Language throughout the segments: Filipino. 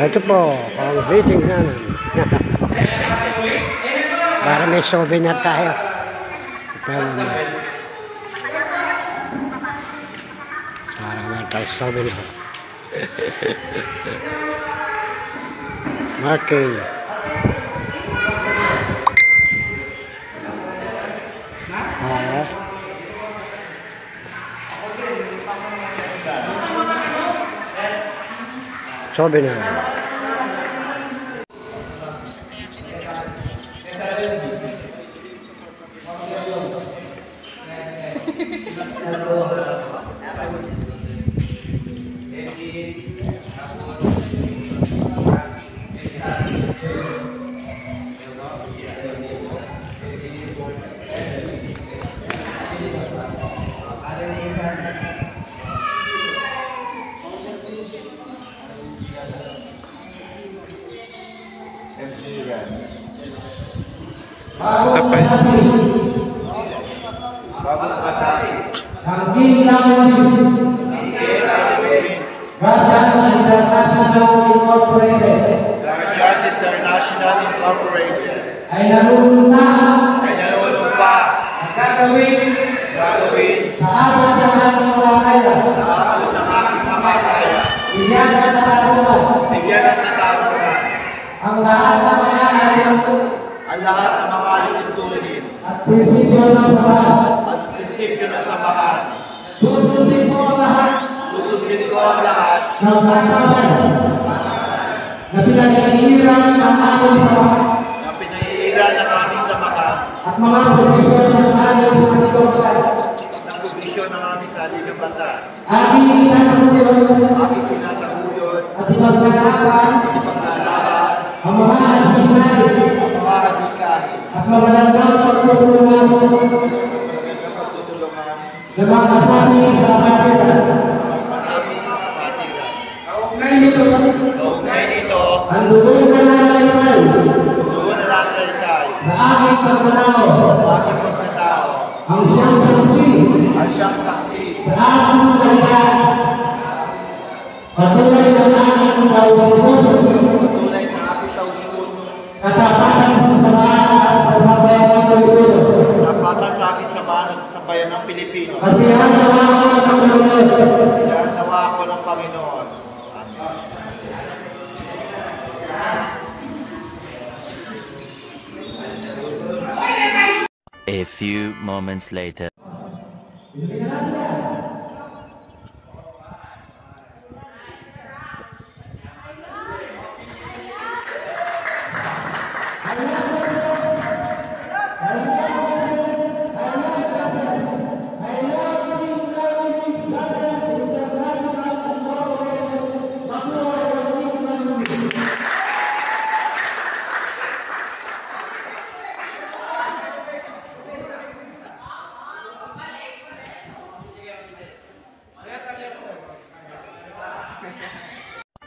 Ito po, ang meeting namin. Para may souvenir tayo. Para may tayo souvenir. Marking. Souvenir. Bagong pasahe. Hanggang Lawis. Guardians International Incorporated. Guardians International Incorporated. Ay nanunumpa. Gagawin. Sa abot ng aking makakaya. Bigyan ng katarungan. Ang lahat ng mga alituntunin. At prinsipyo ng samahan. Susundin ko ang lahat. Ng pagkakas. Na pinag-iiran ng aming samahan. At mga provisyon ng aming sa ating batas. Aking tinataguyon. At ipaglalaban. Ang mga adhikain. At magandang pagtutulungan. Na makasami sa kapatiran. Kaugnay nito. Ang dugo na nalaykay. Sa aking pagkatao. Ang siyang saksi. Sa aking kalihan. Patuloy ng aking taus-puso. Katapatan sa samahan at sa sambayan ng Pilipino. Kasiyahan nawa ako ng Panginoon. A few moments later.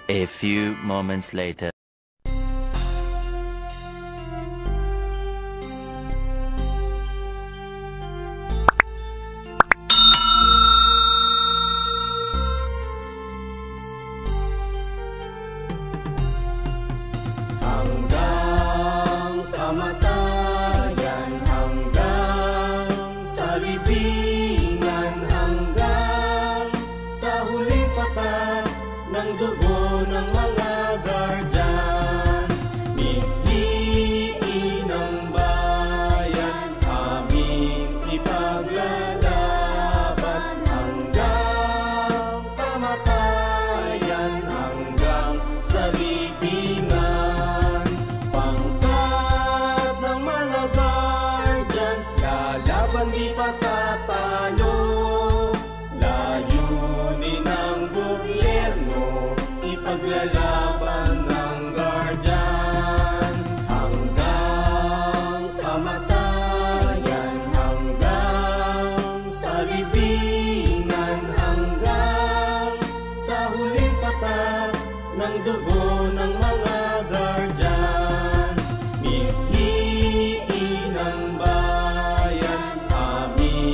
A few moments later. Hanggang kamatayan, hanggang sa libingan, hanggang sa huling patak ng dugo ng mga guardians. Mithiin ng bayan, aming ipaglalaban hanggang kamatayan, hanggang sa libingan. Pangkat ng mga guardians, lalaban di patatalo. Layunin ng gobyerno, ipaglalaban ng guardians hanggang kamatayan, hanggang sa libingan, hanggang sa huling patak ng dugo ng mga guardians. Mithiin ng bayan, aming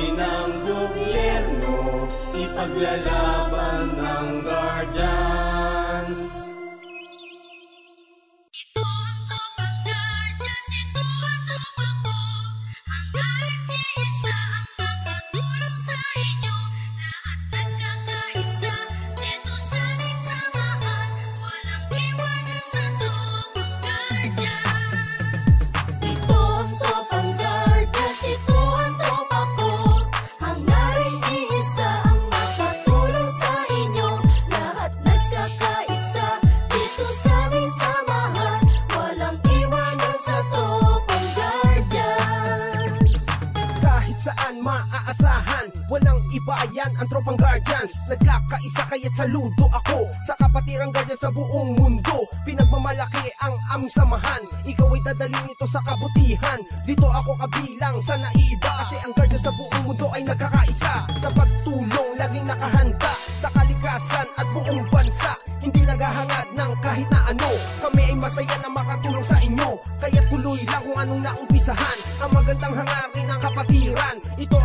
Kami ng gobyerno, ipaglalaban ng guardians. Ito ang tropang guardians, ito ang tropa ko. Hangga't iisa ang makatulong sa inyo. Lahat nagkakaisa, dito sa aming samahan. Walang iwanan sa tropang guardians. Ito ang tropang guardians, ito ang tropa ko. Hangga't iisa ang makatulong sa inyo. Lahat nagkakaisa, dito sa aming samahan. Walang iwanan sa tropang guardians. Kahit saan maaasahan, walang iba yan ang tropang guardians. Nagkakaisa kaya't saludo ako sa kapatirang guardians sa buong mundo. Pinagmamalaki ang aming samahan, ikaw ay dadalhin ito sa kabutihan. Dito ako kabilang sa naiiba, kasi ang guardians sa buong mundo ay nagkakaisa. Sa pagtulong laging nakahanda sa kalikasan at buong bansa. Hindi naghahangad ng kahit na ano, kami ay masaya na makatulong sa inyo. Kaya tuloy lang kung anong naumpisahan, ang magandang hangarin ng kapatiran. Ito